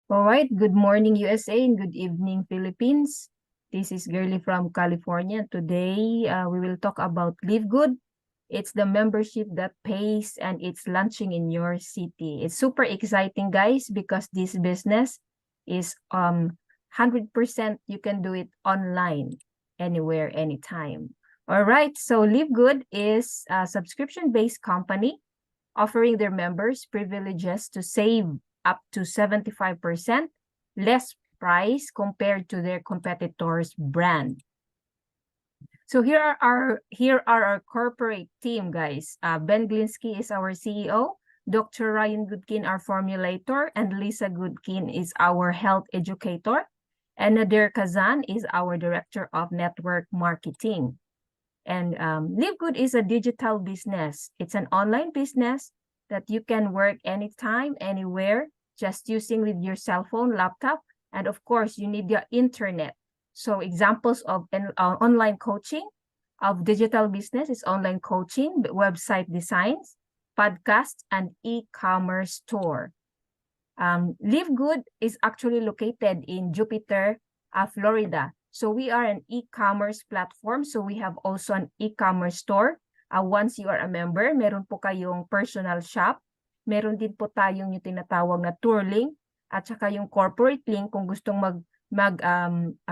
All right, good morning USA and good evening Philippines. This is Girly from California. Today we will talk about Live Good. It's the membership that pays and it's launching in your city. It's super exciting, guys, because this business is 100% you can do it online, anywhere, anytime. All right, so Live Good is a subscription-based company offering their members privileges to save up to 75% less price compared to their competitors' brand. So here are our corporate team, guys. Ben Glinsky is our CEO, Dr. Ryan Goodkin, our formulator, and Lisa Goodkin is our health educator, and Nadir Kazan is our director of network marketing. And Live Good is a digital business. It's an online business that you can work anytime, anywhere, just using with your cell phone, laptop, and of course, you need the internet. So examples of online coaching of digital business is online coaching, website designs, podcasts, and e-commerce store. Live Good is actually located in Jupiter, Florida. So we are an e-commerce platform. So we have also an e-commerce store. Once you are a member, meron po kayong personal shop. Meron din po tayong yung tinatawag na tour link at saka yung corporate link kung gustong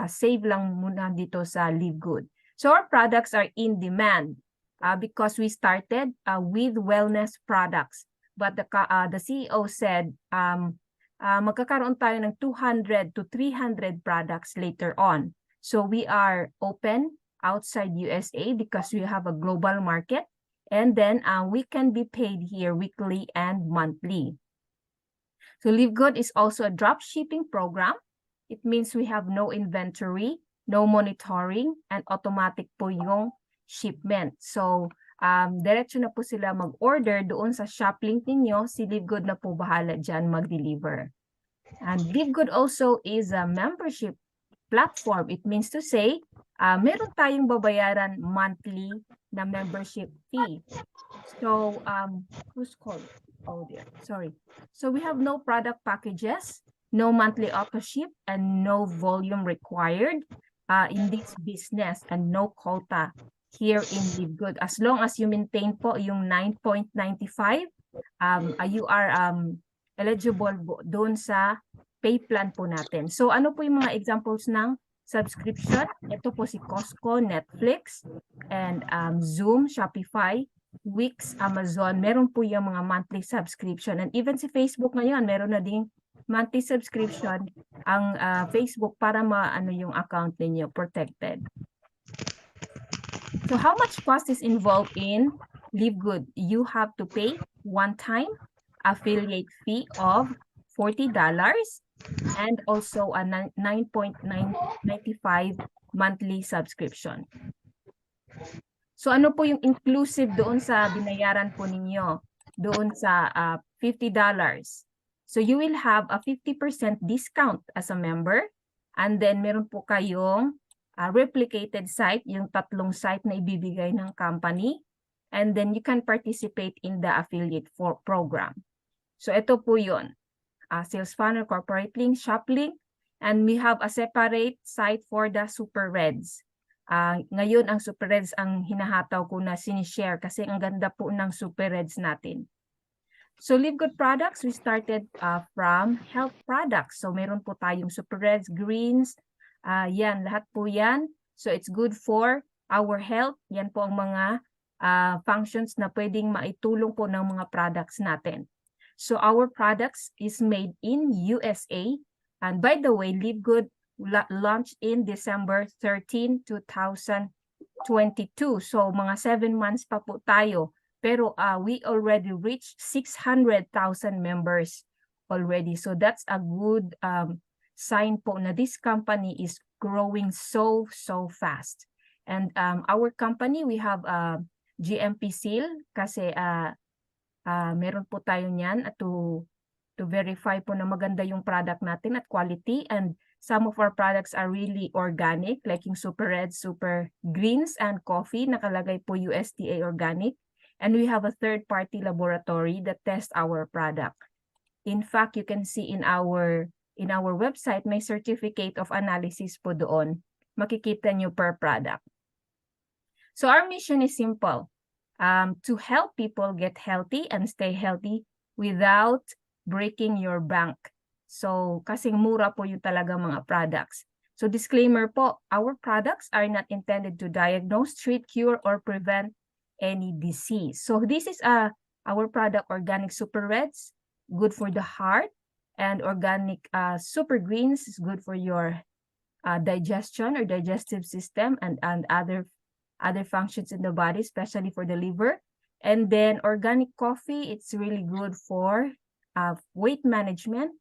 save lang muna dito sa Live Good. So our products are in demand because we started with wellness products. But the CEO said magkakaroon tayo ng 200 to 300 products later on. So we are open outside USA because we have a global market. And then we can be paid here weekly and monthly. So Live Good is also a drop shipping program. It means we have no inventory, no monitoring, and automatic po yung shipment. So diretso na po sila mag-order doon sa shop link ninyo. Si Live Good na po bahala dyan mag-deliver. And Live Good also is a membership platform. It means to say, meron tayong babayaran monthly na membership fee. So, who's called? Oh dear, sorry. So we have no product packages, no monthly auto ship, and no volume required in this business, and no quota here in Live Good. As long as you maintain po yung 9.95, you are eligible doon sa pay plan po natin. So ano po yung mga examples ng subscription? Ito po si Costco, Netflix, and Zoom, Shopify, Wix, Amazon. Meron po yung mga monthly subscription. And even si Facebook ngayon, meron na ding monthly subscription ang Facebook para maano yung account ninyo protected. So how much cost is involved in Live Good? You have to pay one-time affiliate fee of $40 and also a 9.95 monthly subscription. So ano po yung inclusive doon sa binayaran po ninyo? Doon sa $50. So you will have a 50% discount as a member. And then meron po kayong replicated site, yung tatlong site na ibibigay ng company. And then you can participate in the affiliate program. So ito po yun. Sales funnel, corporate link, shop link. And we have a separate site for the Super Reds. Ngayon ang Super Reds ang hinahataw ko na sinishare kasi ang ganda po ng Super Reds natin. So Live Good products, we started from health products. So meron po tayong Super Reds, greens, yan, lahat po yan. So it's good for our health. Yan po ang mga functions na pwedeng maitulong po ng mga products natin. So our products is made in USA. And by the way, Live Good launched in December 13, 2022. So mga 7 months pa po tayo. Pero we already reached 600,000 members already. So that's a good sign po na this company is growing so fast. And our company, we have a GMP seal kasi meron po tayo niyan to verify po na maganda yung product natin at quality. And some of our products are really organic, like yung Super Red, Super Greens, and coffee. Nakalagay po USDA organic. And we have a third-party laboratory that tests our product. In fact, you can see in our in our website, may certificate of analysis po doon. Makikita nyo per product. So our mission is simple, to help people get healthy and stay healthy without breaking your bank. So kasing mura po yung talaga mga products. So disclaimer po, our products are not intended to diagnose, treat, cure, or prevent any disease. So this is our product, Organic Super Reds, good for the heart, and Organic Super Greens is good for your digestion or digestive system and other functions in the body, especially for the liver. And then Organic Coffee, it's really good for weight management,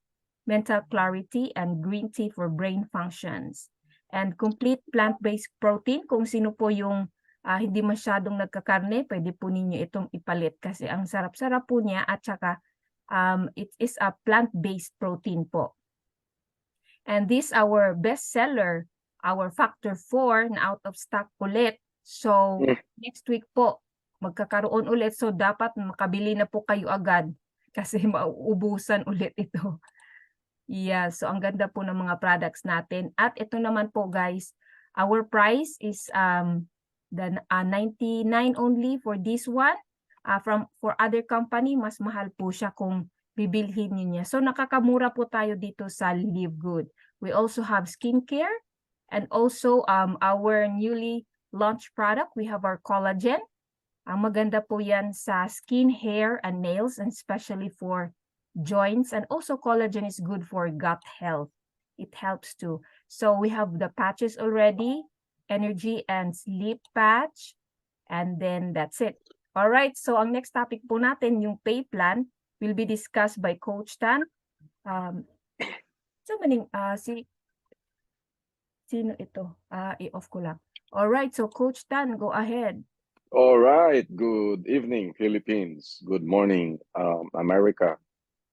mental clarity, and green tea for brain functions. And complete plant-based protein, kung sino po yung hindi masyadong nagkakarne, pwede po ninyo itong ipalit kasi ang sarap-sarap po niya at saka it is a plant-based protein po. And this our best seller, our Factor 4 na out of stock ulit. So next week po, magkakaroon ulit. So dapat makabili na po kayo agad kasi mauubusan ulit ito. Yeah, so ang ganda po ng mga products natin. At ito naman po guys, our price is the 99 only for this one. For other company, mas mahal po siya kung bibilhin niyo. So nakakamura po tayo dito sa Live Good. We also have skincare and also our newly launched product, we have our collagen. Ang maganda po yan sa skin, hair, and nails, and especially for joints. And also collagen is good for gut health. It helps too. So we have the patches already, energy and sleep patch, and then that's it. All right, so ang next topic po natin, yung pay plan, will be discussed by Coach Tan. Sino ito? I-off ko lang. All right, so Coach Tan, go ahead. All right, good evening, Philippines. Good morning, America.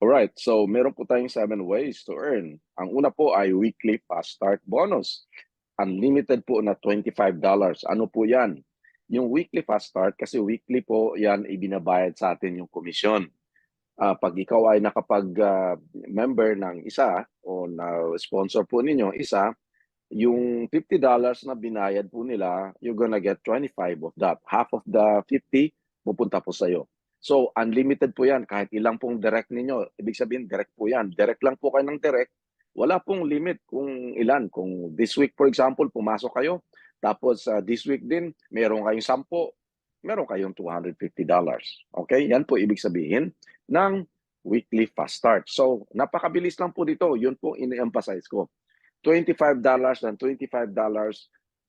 All right, so meron po tayong 7 ways to earn. Ang una po ay weekly fast start bonus. Unlimited po na $25. Ano po yan? Yung weekly fast start, kasi weekly po yan ibinabayad sa atin yung komisyon. Pag ikaw ay nakapag-member ng isa o na-sponsor po ninyo isa, yung $50 na binayad po nila, you're gonna get 25 of that. Half of the 50 pupunta po sa'yo. So, unlimited po yan. Kahit ilang pong direct ninyo, ibig sabihin, direct po yan. Direct lang po kayo ng direct. Wala pong limit kung ilan. Kung this week, for example, pumasok kayo, tapos this week din, meron kayong 10, meron kayong $250. Okay? Yan po ibig sabihin ng weekly fast start. So, napakabilis lang po dito. Yun po ini-emphasize ko. $25 and $25,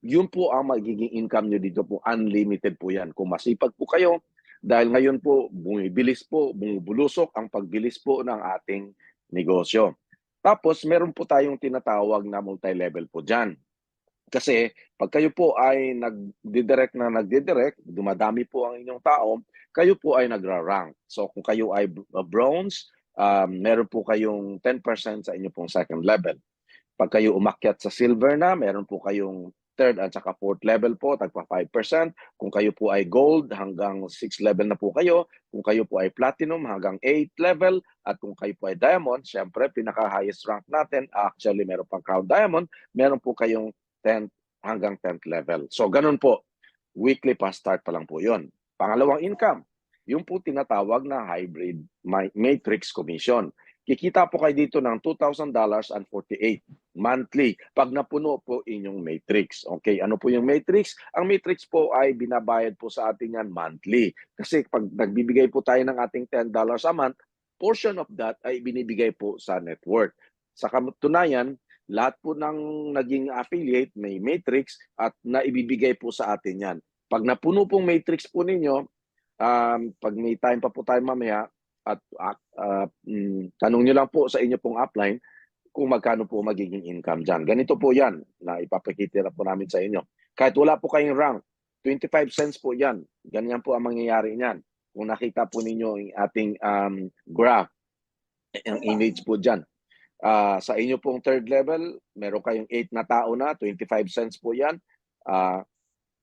yun po ang magiging income nyo dito po. Unlimited po yan. Kung masipag po kayo, dahil ngayon po, bumubulusok ang pagbilis po ng ating negosyo. Tapos, meron po tayong tinatawag na multi-level po dyan. Kasi, pag kayo po ay nagdidirect, dumadami po ang inyong tao, kayo po ay nagra-rank. So, kung kayo ay bronze, meron po kayong 10% sa inyong pong second level. Pag kayo umakyat sa silver na, meron po kayong third at saka fourth level po, tagpa 5%. Kung kayo po ay gold, hanggang 6th level na po kayo. Kung kayo po ay platinum, hanggang 8th level. At kung kayo po ay diamond, syempre, pinaka-highest rank natin, actually, meron pang crown diamond, meron po kayong 10th hanggang 10th level. So, ganun po. Weekly fast start pa lang po yun. Pangalawang income, yung po tinatawag na hybrid matrix commission. Kikita po kayo dito ng $2,000 and 48 monthly pag napuno po inyong matrix. Okay, ano po yung matrix? Ang matrix po ay binabayad po sa atin yan monthly. Kasi pag nagbibigay po tayo ng ating $10 a month, portion of that ay binibigay po sa network. Sa katunayan, lahat po ng naging affiliate may matrix at naibibigay po sa atin yan. Pag napuno pong matrix po ninyo, pag may time pa po tayo mamaya, at tanong nyo lang po sa inyo pong upline kung magkano po magiging income dyan. Ganito po yan na ipapakita na po namin sa inyo. Kahit wala po kayong rank, 25 cents po yan. Ganyan po ang mangyayari niyan. Kung nakita po ninyo yung ating graph, ang image po dyan. Sa inyo pong third level, meron kayong 8 na tao na, 25 cents po yan.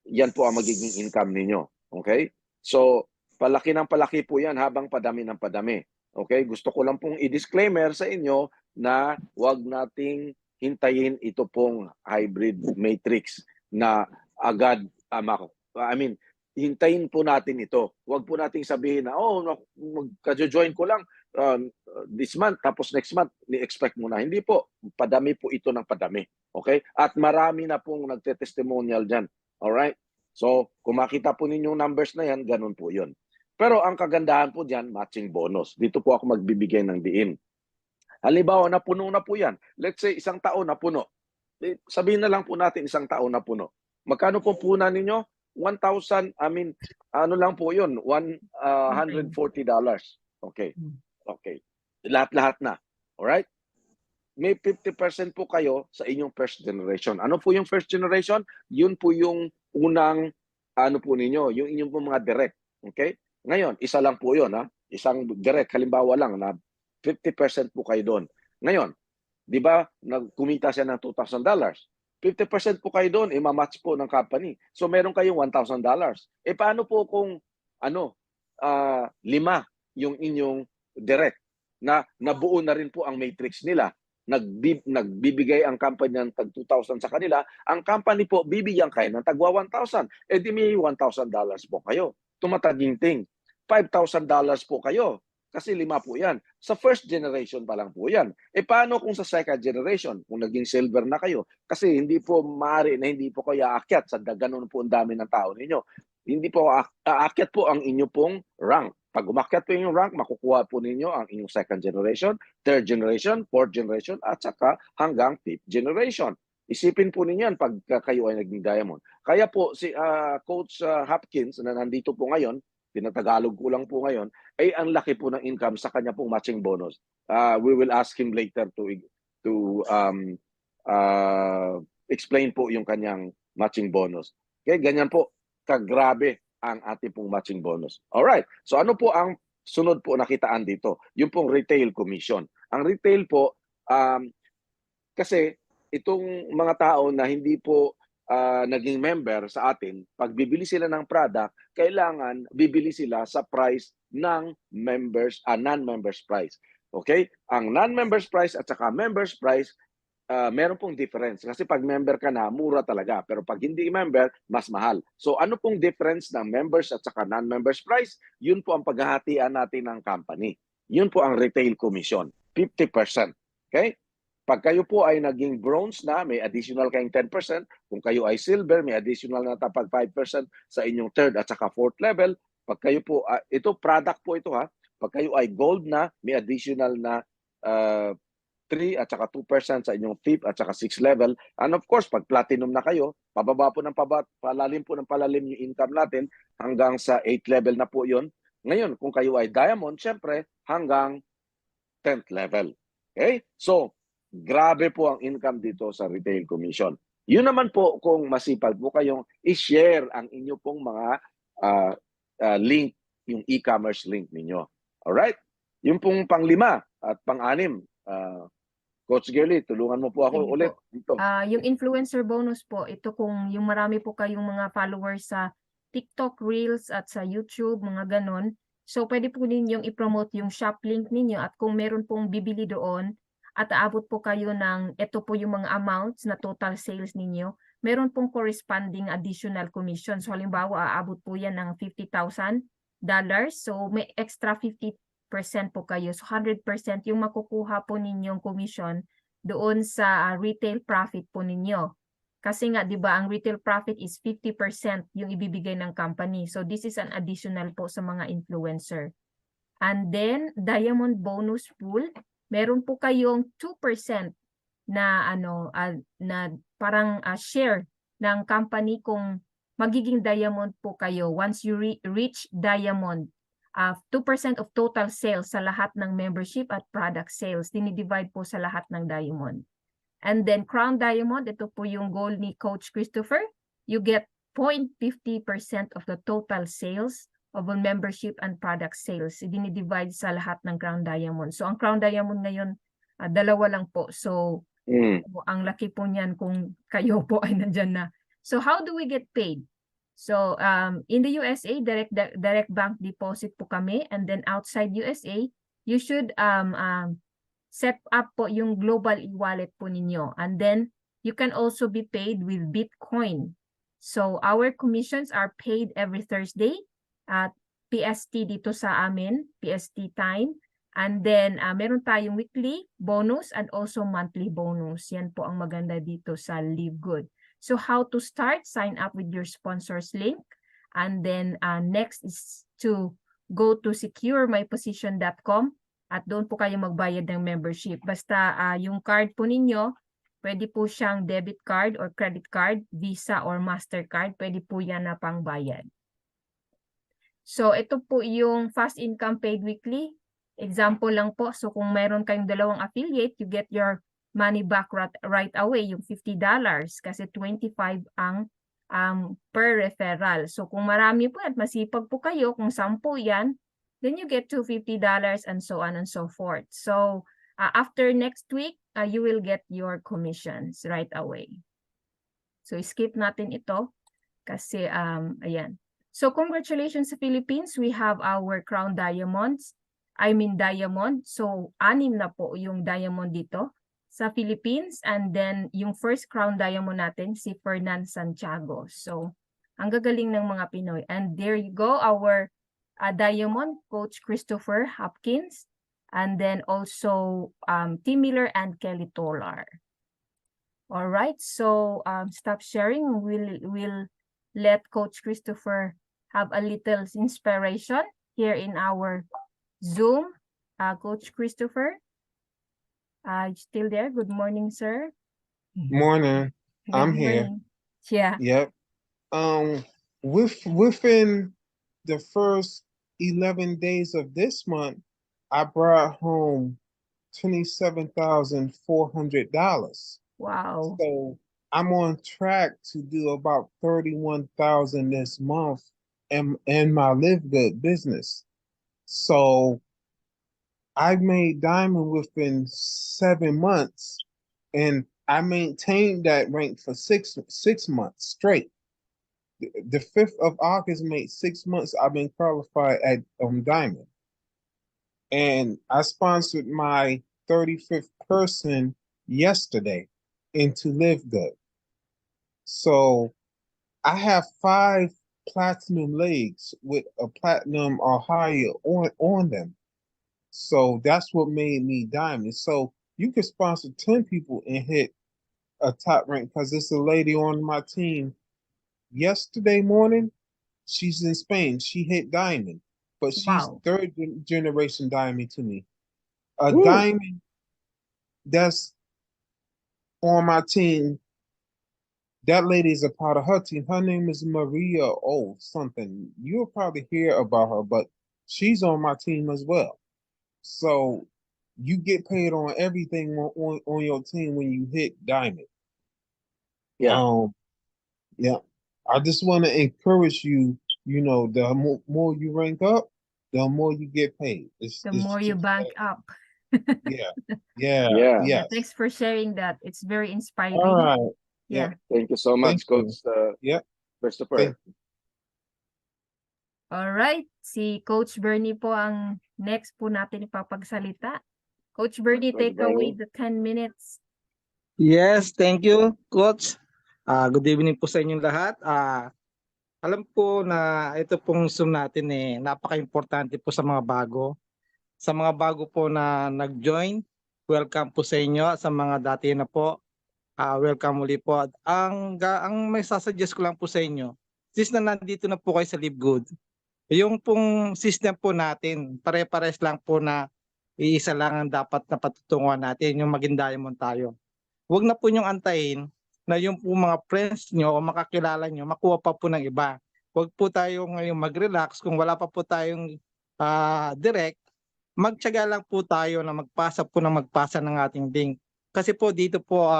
Yan po ang magiging income ninyo. Okay? So, palaki ng palaki po yan habang padami ng padami. Okay? Gusto ko lang pong i-disclaimer sa inyo na wag nating hintayin ito pong hybrid matrix na agad hintayin po natin ito. Wag po nating sabihin na magka-join ko lang this month tapos next month ni-expect mo na. Hindi po, padami po ito ng padami. Okay? At marami na pong nagte-testimonial diyan. All right? So, kung makita po ninyong numbers na yan, ganun po 'yon. Pero ang kagandahan po diyan, matching bonus. Dito po ako magbibigay ng diin. Halimbawa, napuno na po yan. Let's say, isang taon na puno. Sabihin na lang po natin, isang taon na puno. Magkano po punan ninyo? 1,000, ano lang po yun, $140. Okay. Okay. Lahat-lahat na. Alright? May 50% po kayo sa inyong first generation. Ano po yung first generation? Yun po yung unang, po ninyo, yung inyong po mga direct. Okay? Ngayon, isa lang po yun, ha? Isang direct, halimbawa lang na 50% po kayo doon. Ngayon, di ba, nagkumita siya ng $2,000. 50% po kayo doon, ima-match po ng company. So, meron kayong $1,000. Paano po kung, 5 yung inyong direct na nabuo na rin po ang matrix nila? Nagbibigay ang company ng tag 2,000 sa kanila, ang company po bibigyan kayo ng tagwa 1,000. Di may $1,000 po kayo. Tumataginting. $5,000 po kayo. Kasi 5 po yan. Sa first generation pa lang po yan. Paano kung sa second generation? Kung naging silver na kayo? Kasi hindi po maaari na hindi po kayo aakyat sa ganun po ang dami ng tao ninyo. Hindi po aakyat po ang inyo pong rank. Pag umakyat po yung rank, makukuha po ninyo ang inyong second generation, third generation, fourth generation, at saka hanggang fifth generation. Isipin po ninyo yan pag kayo ay naging diamond. Kaya po si Coach Hopkins na nandito po ngayon, tinatagalog ko lang po ngayon, ay ang laki po ng income sa kanya pong matching bonus. We will ask him later to explain po yung kanyang matching bonus. Okay, ganyan po kagrabe ang ating pong matching bonus. Alright, so ano po ang sunod po nakitaan dito? Yung pong retail commission. Ang retail po, kasi itong mga tao na hindi po naging member sa atin, pag bibili sila ng product, kailangan bibili sila sa price ng non-members price. Okay? Ang non-members price at saka members price, meron pong difference. Kasi pag member ka na, mura talaga. Pero pag hindi member, mas mahal. So ano pong difference ng members at saka non-members price? Yun po ang paghahatian natin ng company. Yun po ang retail commission, 50%. Okay? Pag kayo po ay naging bronze na, may additional kayong 10%. Kung kayo ay silver, may additional na tapag 5% sa inyong third at saka fourth level. Pag kayo po, ito product po ito ha. Pag kayo ay gold na, may additional na 3 at saka 2% sa inyong fifth at saka sixth level. And of course, pag platinum na kayo, pababa po ng palalim yung income natin hanggang sa 8th level na po yun. Ngayon, kung kayo ay diamond, syempre, hanggang 10th level. Okay? So, grabe po ang income dito sa retail commission. Yun naman po kung masipag po kayong i-share ang inyo pong mga link, yung e-commerce link ninyo. Alright? Yung pong pang-5 at pang-6, Coach Girly, tulungan mo po ako Sige ulit po. dito. Yung influencer bonus po, ito kung yung marami po kayong mga followers sa TikTok Reels at sa YouTube, mga ganon. So, pwede po ninyong i-promote yung shop link ninyo at kung meron pong bibili doon at aabot po kayo ng, ito po yung mga amounts na total sales ninyo, meron pong corresponding additional commission. So, halimbawa, aabot po yan ng $50,000. So, may extra 50% po kayo. So, 100% yung makukuha po ninyong commission doon sa retail profit po ninyo. Kasi nga, di ba, ang retail profit is 50% yung ibibigay ng company. So, this is an additional po sa mga influencer. And then, diamond bonus pool, meron po kayong 2% na na parang share ng company kung magiging diamond po kayo once you reach diamond. 2% of total sales sa lahat ng membership at product sales. Dinidivide po sa lahat ng diamond. And then crown diamond, ito po yung goal ni Coach Christopher. You get 0.50% of the total sales of a membership and product sales. Dinidivide sa lahat ng crown diamond. So ang crown diamond ngayon, 2 lang po. So ang laki po niyan kung kayo po ay nandyan na. So how do we get paid? So in the USA, direct bank deposit po kami, and then outside USA, you should set up po yung global e-wallet po ninyo. And then, you can also be paid with Bitcoin. So, our commissions are paid every Thursday at PST dito sa amin, PST time. And then, meron tayong weekly bonus and also monthly bonus. Yan po ang maganda dito sa Live Good. So, how to start? Sign up with your sponsors link. And then, next is to go to securemyposition.com at doon po kayo magbayad ng membership. Basta yung card po ninyo, pwede po siyang debit card or credit card, Visa or Mastercard, pwede po yan na pangbayad. So ito po yung fast income paid weekly. Example lang po, so kung meron kayong dalawang affiliate, you get your money back right away, yung $50 kasi 25 ang per referral. So kung marami po at masipag po kayo, kung 10 yan, then you get $250 and so on and so forth. So after next week, you will get your commissions right away. So skip natin ito kasi ayan. So congratulations sa Philippines, we have our Crown Diamonds. I mean diamond. So 6 na po yung diamond dito sa Philippines, and then yung first crown diamond natin si Fernan Santiago. So ang gagaling ng mga Pinoy. And there you go, our diamond coach Christopher Hopkins, and then also Tim Miller and Kelly Tolar. All right, so stop sharing. We'll let Coach Christopher have a little inspiration here in our Zoom. Coach Christopher, still there? Good morning, sir. Morning. Good I'm here. morning. Yeah. Yep. Within the first 11 days of this month, I brought home $27,400. Wow. So I'm on track to do about 31,000 this month in my Live Good business. So I made diamond within 7 months, and I maintained that rank for six months straight. The 5th of August made 6 months I've been qualified at diamond. And I sponsored my 35th person yesterday into Live Good. So I have 5 platinum legs with a platinum or higher on them. So that's what made me diamond. So you could sponsor 10 people and hit a top rank, because it's a lady on my team yesterday morning. She's in Spain. She hit diamond, but she's Wow. 3rd generation diamond to me. A Ooh. diamond that's on my team. That lady is a part of her team. Her name is Maria O something. You'll probably hear about her, but she's on my team as well. So you get paid on everything on your team when you hit diamond. Yeah. Yeah. I just want to encourage you, you know, the more you rank up, the more you get paid. The more you just bank that. up. Yeah. Yeah. Yes. Thanks for sharing that. It's very inspiring. All right. Yeah. Thank you so much, Thank you. Coach Yeah. Christopher. Thank All right. Si Coach Bernie po ang next po natin ipapagsalita. Coach Bernie, Coach take away Bernie. the 10 minutes. Yes, thank you, Coach. Good evening po sa inyong lahat. Alam po na ito pong Zoom natin napaka-importante po sa mga bago. Sa mga bago po na nag-join, welcome po sa inyo. Sa mga dati na po, welcome muli po. Ang may sasuggest ko lang po sa inyo, since na nandito na po kayo sa Live Good, yung pong system po natin, pare-pares lang po na iisa lang ang dapat na patutunguhan natin, yung maging diamond tayo. Huwag na po niyong antayin na yung po mga friends nyo o makakilala nyo, makuha pa po ng iba. Huwag po tayo ngayon mag-relax kung wala pa po tayong direct, magtiyaga lang po tayo na magpasa ng ating link. Kasi po dito po,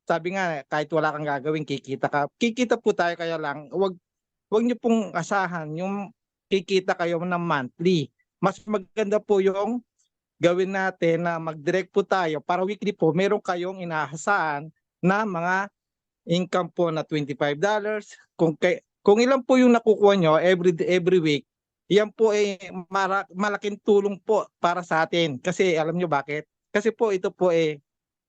sabi nga, kahit wala kang gagawin, kikita po tayo, kaya lang, huwag nyo pong asahan yung kikita kayo ng monthly. Mas maganda po yung gawin natin na mag-direct po tayo para weekly po meron kayong inaasahan na mga income po na $25. Kung ilan po yung nakukuha nyo every week, yan po ay malaking tulong po para sa atin. Kasi alam nyo bakit? Kasi po ito po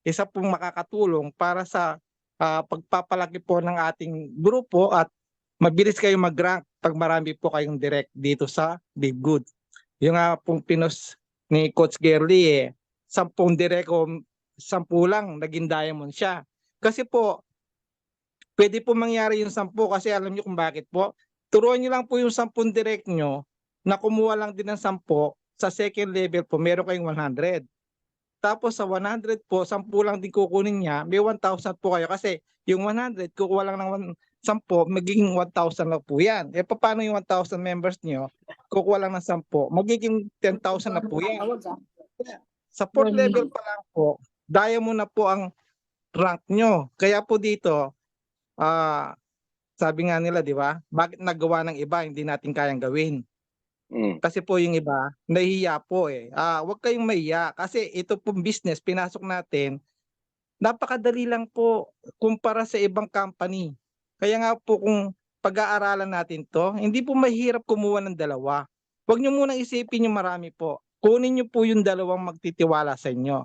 isa pong makakatulong para sa pagpapalaki po ng ating grupo at mabilis kayong mag-rank pag marami po kayong direct dito sa Live Good. Yung nga pong pinos ni Coach Gerly 10 direct o 10 lang naging diamond siya. Kasi po pwede po mangyari yung 10 kasi alam niyo kung bakit po. Turuan niyo lang po yung 10 direct nyo na kumuha lang din ng 10 sa second level po meron kayong 100. Tapos sa 100 po, 10 lang din kukunin niya, may 1,000 po kayo kasi yung 100 kukuha lang ng 10, magiging 1,000 na po yan. Paano yung 1,000 members niyo? Kukuha lang ng 10, magiging 10,000 na po yan. Sa fourth level pa lang po, diamond na po ang rank nyo. Kaya po dito, sabi nga nila, di ba? Bakit nagawa ng iba, hindi natin kayang gawin? Kasi po yung iba, nahihiya po Huwag kayong mahiya kasi ito pong business, pinasok natin, napakadali lang po kumpara sa ibang company. Kaya nga po kung pag-aaralan natin to, hindi po mahirap kumuha ng dalawa. Huwag nyo munang isipin yung marami po. Kunin nyo po yung dalawang magtitiwala sa inyo.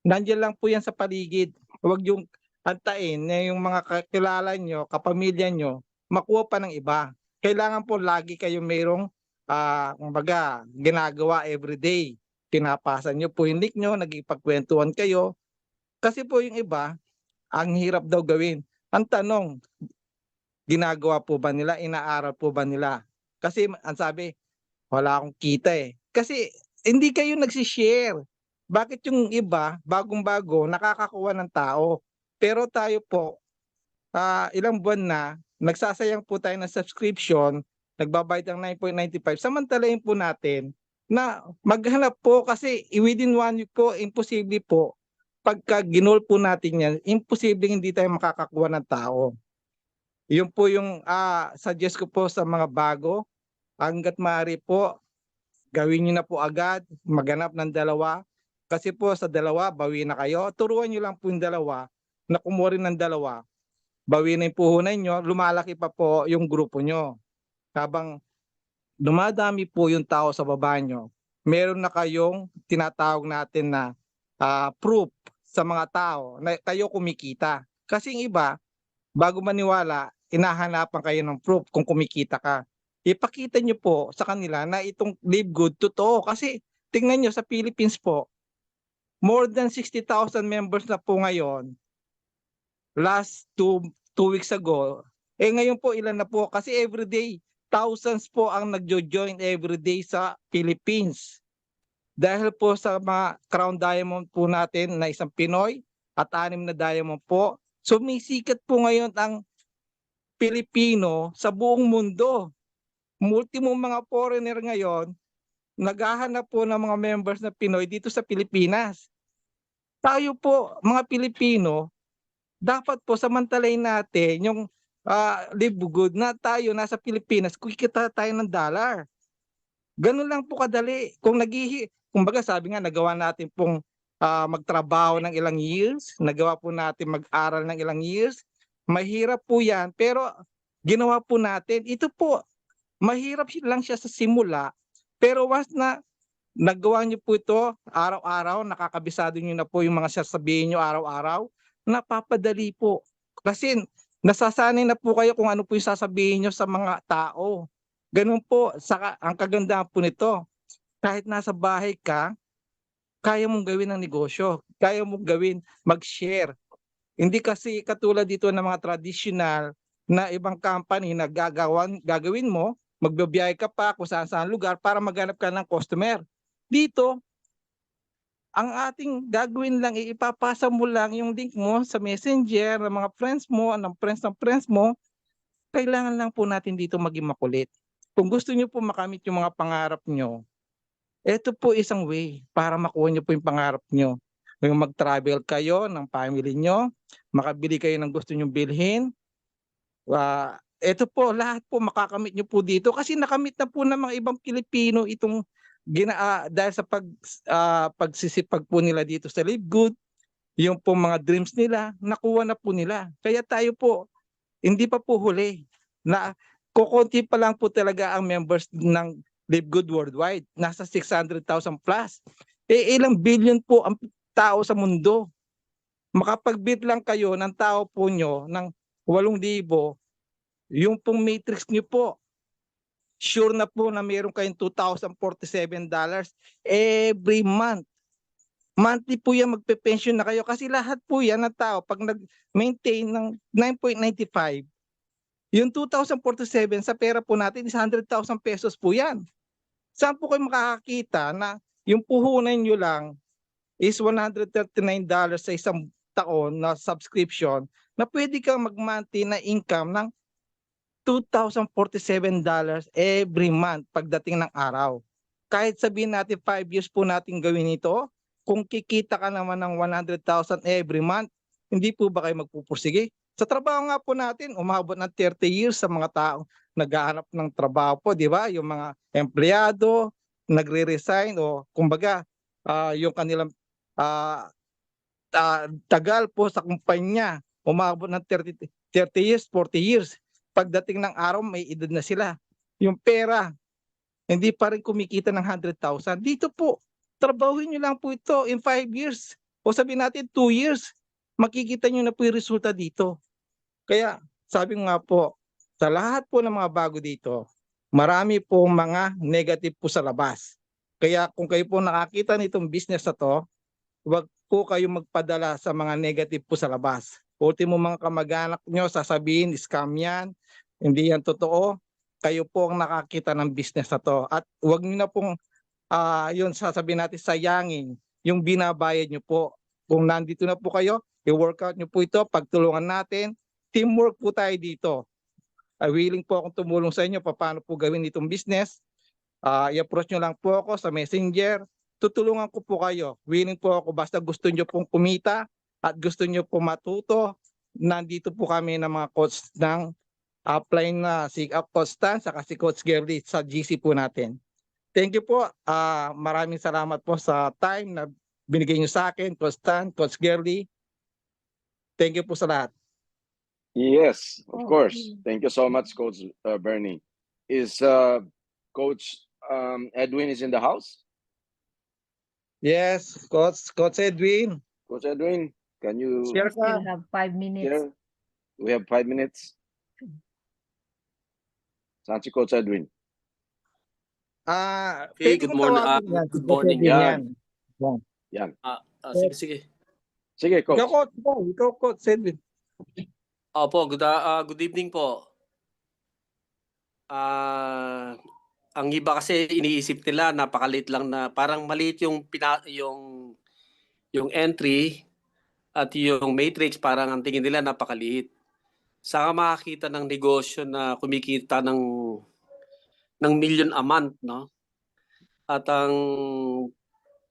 Nandiyan lang po yan sa paligid. Huwag yung antayin na yung mga kakilala nyo, kapamilya nyo, makuha pa ng iba. Kailangan po lagi kayong mayroong kumbaga, ginagawa everyday. Pinapasa nyo po yung link nyo, nagipagkwentuhan kayo. Kasi po yung iba, ang hirap daw gawin. Ang tanong, ginagawa po ba nila? Inaaral po ba nila? Kasi ang sabi, wala akong kita Kasi hindi kayo nagsishare. Bakit yung iba, bagong-bago, nakakakuha ng tao? Pero tayo po, ilang buwan na, nagsasayang po tayo ng subscription, nagbabayad ng 9.95, samantalahin po natin na maghanap po kasi within 1 week po, imposible po, pagka ginol po natin yan, imposible hindi tayo makakakuha ng tao. Yun po yung suggest ko po sa mga bago, hanggat maaari po, gawin nyo na po agad, maghanap ng dalawa, kasi po sa dalawa, bawi na kayo. Turuan nyo lang po yung dalawa, na kumuha rin ng dalawa, bawi na yung puhunan nyo, lumalaki pa po yung grupo nyo. Habang dumadami po yung tao sa baba nyo, meron na kayong tinatawag natin na proof sa mga tao na kayo kumikita. Kasi yung iba, bago maniwala, inahanapan kayo ng proof kung kumikita ka. Ipakita nyo po sa kanila na itong Live Good totoo. Kasi tingnan nyo sa Philippines po, more than 60,000 members na po ngayon. Last two weeks ago, ngayon po ilan na po? Kasi everyday, thousands po ang nagjo-join everyday sa Philippines. Dahil po sa mga Crown Diamond po natin na isang Pinoy at 6 na diamond po, sumisikat po ngayon ang Pilipino sa buong mundo. Multimo mga foreigner ngayon, naghahanap po ng mga members na Pinoy dito sa Pilipinas. Tayo po, mga Pilipino, dapat po samantalahin natin yung Live Good na tayo nasa Pilipinas, kikita tayo ng dollar. Ganun lang po kadali. Kumbaga sabi nga, nagawa natin pong magtrabaho ng ilang years, nagawa po natin mag-aral ng ilang years. Mahirap po yan, pero ginawa po natin. Ito po, mahirap lang siya sa simula, pero once na nagawa niyo po ito araw-araw, nakakabisado niyo na po yung mga sasabihin niyo araw-araw, napapadali po. Kasi nasasanay na po kayo kung ano po yung sasabihin niyo sa mga tao. Ganun po, ang kagandahan po nito, kahit nasa bahay ka, kaya mong gawin ang negosyo, kaya mong gawin, mag-share. Hindi kasi katulad dito ng mga traditional na ibang company na gagawin mo, magbabiyahe ka pa kung saan lugar para maghanap ka ng customer. Dito, ang ating gagawin lang, ipapasa mo lang yung link mo sa messenger ng mga friends mo, ng friends mo. Kailangan lang po natin dito maging makulit. Kung gusto nyo po makamit yung mga pangarap nyo, ito po isang way para makuha nyo po yung pangarap nyo. Yung mag-travel kayo ng family nyo, makabili kayo ng gusto nyo bilhin. Ito po, lahat po makakamit nyo po dito kasi nakamit na po ng mga ibang Pilipino itong dahil sa pagsisipag po nila dito sa Live Good, yung po mga dreams nila, nakuha na po nila. Kaya tayo po, hindi pa po huli. Kukunti pa lang po talaga ang members ng Live Good worldwide. Nasa 600,000 plus. Ilang billion po ang tao sa mundo. Makapag-bid lang kayo ng tao po nyo ng 8,000, yung pong matrix nyo po, sure na po na meron kayong $2,047 every month. Monthly po yan, magpe-pension na kayo kasi lahat po yan ng tao pag nag-maintain ng 9.95, yung 2,047 sa pera po natin is 100,000 pesos po yan. Saan po kayo makakakita na yung puhunan nyo lang is $139 sa isang taon na subscription na pwede kang mag-monthly na income ng $2,047 every month pagdating ng araw. Kahit sabihin natin 5 years po natin gawin ito, kung kikita ka naman ng 100,000 every month, hindi po ba kayo magpupursige? Sa trabaho nga po natin, umabot ng 30 years sa mga taong naghahanap ng trabaho po, di ba? Yung mga empleyado, nagre-resign o kumbaga, yung kanilang tagal po sa kumpanya, umabot ng 30 years, 40 years. Pagdating ng araw, may edad na sila. Yung pera, hindi pa rin kumikita ng 100,000. Dito po, trabahuin nyo lang po ito in 5 years. O sabihin natin 2 years, makikita nyo na po yung resulta dito. Kaya sabi nga po, sa lahat po ng mga bago dito, marami po mga negative po sa labas. Kaya kung kayo po nakakita nitong business na to, huwag po kayo magpadala sa mga negative po sa labas. Ultimo mga kamag-anak nyo, sasabihin, scam yan, hindi yan totoo. Kayo po ang nakakita ng business na to. At huwag nyo na pong yun sasabihin natin sayangin yung binabayad nyo po. Kung nandito na po kayo, i-workout nyo po ito, pagtulungan natin, teamwork po tayo dito. Willing po akong tumulong sa inyo paano po gawin itong business. I-approach nyo lang po ako sa Messenger, tutulungan ko po kayo. Willing po ako basta gusto nyo pong kumita at gusto nyo po matuto. Nandito po kami ng mga coach ng upline na si Coach Stan saka si Coach Gerly sa GC po natin. Thank you po. Maraming salamat po sa time na binigay niyo sa akin, Coach Stan, Coach Gerly. Thank you po sa lahat. Yes, of course. Okay. Thank you so much, Coach Bernie. Is Coach Edwin is in the house? Yes, Coach Edwin. Coach Edwin, can you Share Still ka. have 5 minutes. share? We have 5 minutes. Saan si Coach Edwin? Hey, Pwede good kong morning. tawagin yan, si Good Coach morning. Edwin Yan. yan. Yan. Sige, sige. Sige, Coach. Ikaw, Coach Edwin. Opo, good evening po. Ang iba kasi iniisip nila napakaliit lang na parang maliit yung yung entry at yung matrix, parang ang tingin nila napakaliit. Saka makakita ng negosyo na kumikita ng million a month, no? At ang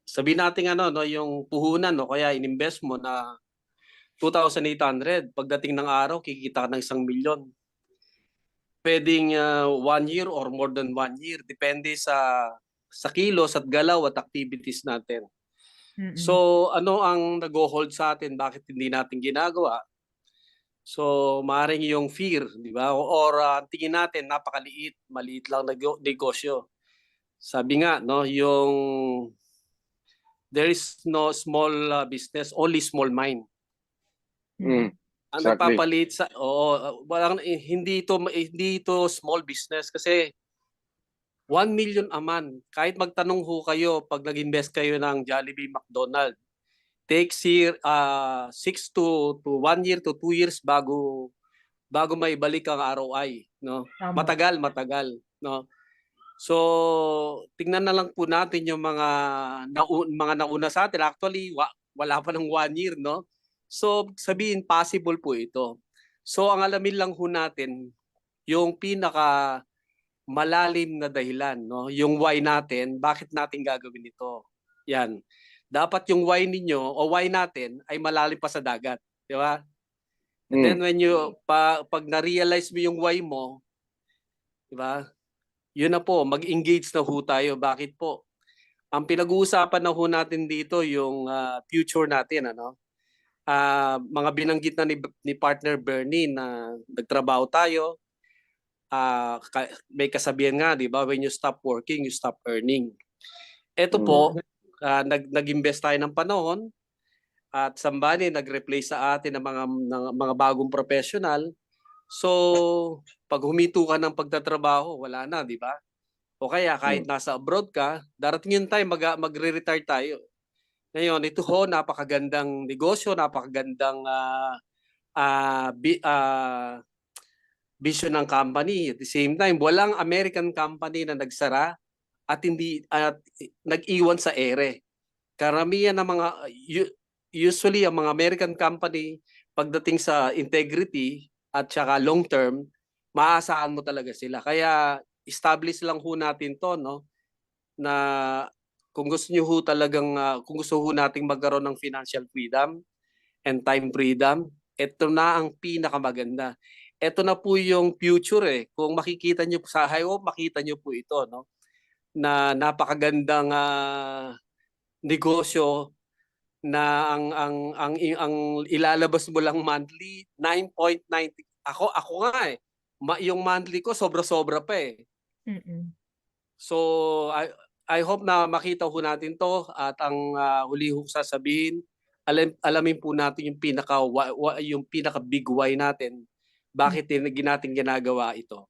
sabihin natin no, yung puhunan no, kaya ininvest mo na 2,800, pagdating ng araw kikita ka ng 1,000,000. Pwedeng 1 year or more than 1 year, depende sa kilos at galaw at activities natin. Mm-mm. So ano ang nag-hold sa atin, bakit hindi natin ginagawa? So maaaring yung fear, di ba? Or tingin natin napakaliit, maliit lang negosyo. Sabi nga no, yung there is no small business, only small mind. Mm, Ang exactly. nagpapalit sa walang hindi ito small business kasi 1 million a month. Kahit magtanong ho kayo pag nag-invest kayo ng Jollibee, McDonald, takes 6 to 1 year to 2 years bago maibalik ang ROI, no? Tama. Matagal, no? So, tingnan na lang po natin yung mga nauna sa atin. Actually, wala pa ng 1 year, no? So, sabihin possible po ito. So, ang alamin lang ho natin, yung pinaka malalim na dahilan, no? Yung why natin, bakit natin gagawin ito. Yan. Dapat yung why ninyo o why natin ay malalim pa sa dagat, di ba? And then when you pag na-realize mo yung why mo, di ba? Yun na po, mag-engage na ho tayo. Bakit po? Ang pinag-uusapan na ho natin dito yung future natin, ano? Mga binanggit na ni partner Bernie na nagtrabaho tayo, may kasabihan nga, di ba? When you stop working, you stop earning. Ito po, nag-invest tayo ng panahon, at somebody nag-replace sa atin ng mga bagong professional. So, pag huminto ka ng pagtatrabaho, wala na, di ba? O kaya kahit nasa abroad ka, darating yung time magre-retire tayo. Ngayon, ito ho, napakagandang negosyo, napakagandang vision ng company. At the same time, walang American company na nagsara at nag-iwan sa ere. Karamihan ng mga usually ang mga American company pagdating sa integrity at saka long term, maaasahan mo talaga sila. Kaya establish lang ho natin 'to, no, na kung gusto niyo ho talagang kung gusto ho nating magkaroon ng financial freedom and time freedom, ito na ang pinakamaganda. Ito na po yung future eh. Kung makikita niyo sa I hope makita niyo po ito, no, na napakagandang negosyo na ang ilalabas mo lang monthly 9.90. Ako nga eh. Yung monthly ko sobra-sobra pa eh. Mm-mm. So I hope na makita ho natin 'to at ang huli ho sasabihin, alamin po natin yung pinaka big why natin. Bakit natin ginagawa ito?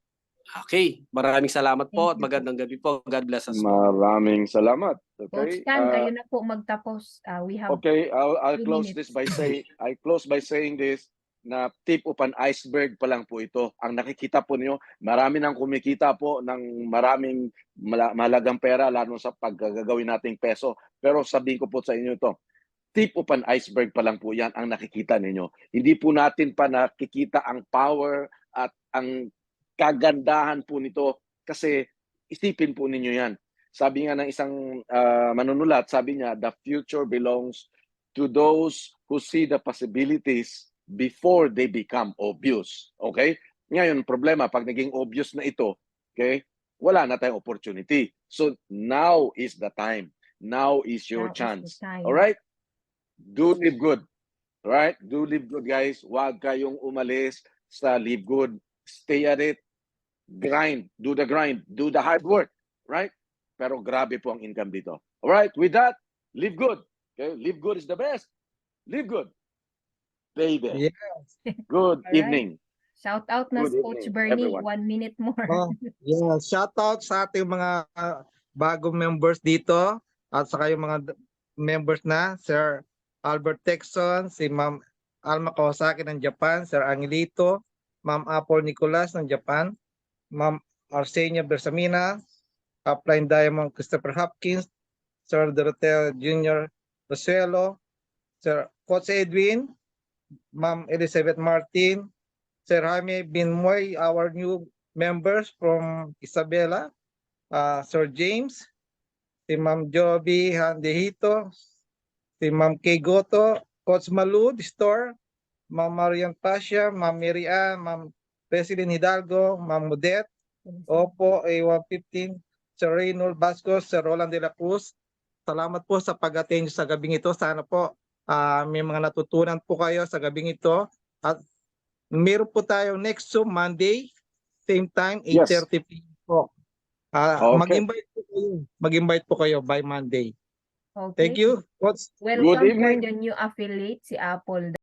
Okay, maraming salamat po Thank at you po. magandang gabi po. God bless us po. Maraming salamat. Coach Okay? Tan, kayo na po magtapos. We have Okay, I'll 2 close minutes. this by saying this na tip of an iceberg pa lang po ito. Ang nakikita po niyo, marami nang kumikita po ng maraming mahalagang pera lalo sa paggagawin nating peso. Pero sabihin ko po sa inyo ito, tip of an iceberg pa lang po yan ang nakikita ninyo. Hindi po natin pa nakikita ang power at ang kagandahan po nito kasi isipin po ninyo yan. Sabi nga ng isang manunulat, sabi niya, the future belongs to those who see the possibilities before they become obvious. Okay? Ngayon, problema, pag naging obvious na ito, okay, wala na tayong opportunity. So, now is the time. Now is your Now is the chance. time. All right? Do live good. All right? Do live good, guys. Huwag kayong umalis sa live good. Stay at it. Grind. Do the grind. Do the hard work. Right? Pero grabe po ang income dito. All right? With that, live good. Okay? Live good is the best. Live good. Baby. Yes. Good Alright. evening. Shout out na Good Coach evening, Bernie, everyone. 1 minute more. Oh, yeah, shout out sa ating mga bagong members dito at saka yung mga members na Sir Albert Texon, si Ma'am Alma Kawasaki ng Japan, Sir Angelito, Ma'am Apple Nicolas ng Japan, Ma'am Arsenia Bersamina, Upline Diamond Christopher Hopkins, Sir Dorothea Jr. Rosuelo, Sir Coach Edwin, Ma'am Elizabeth Martin, Sir Jaime Binmoy, our new members from Isabela, Sir James, si Ma'am Joby Handehito, si Ma'am Kay Goto, Coach Malud Store, Ma'am Marian Pasha, Ma'am Mary Ann, Ma'am President Hidalgo, Ma'am Mudet, Opo A115, Sir Reynold Bascos, Sir Roland de la Cruz. Salamat po sa pag-attend sa gabing ito. Sana po may mga natutunan po kayo sa gabing ito. At meron po tayo next Monday, same time, Yes. 8:30 p.m. po. Okay. Mag-invite po kayo by Monday. Okay. Thank you. Coach. Welcome for evening. the new affiliate, si Apple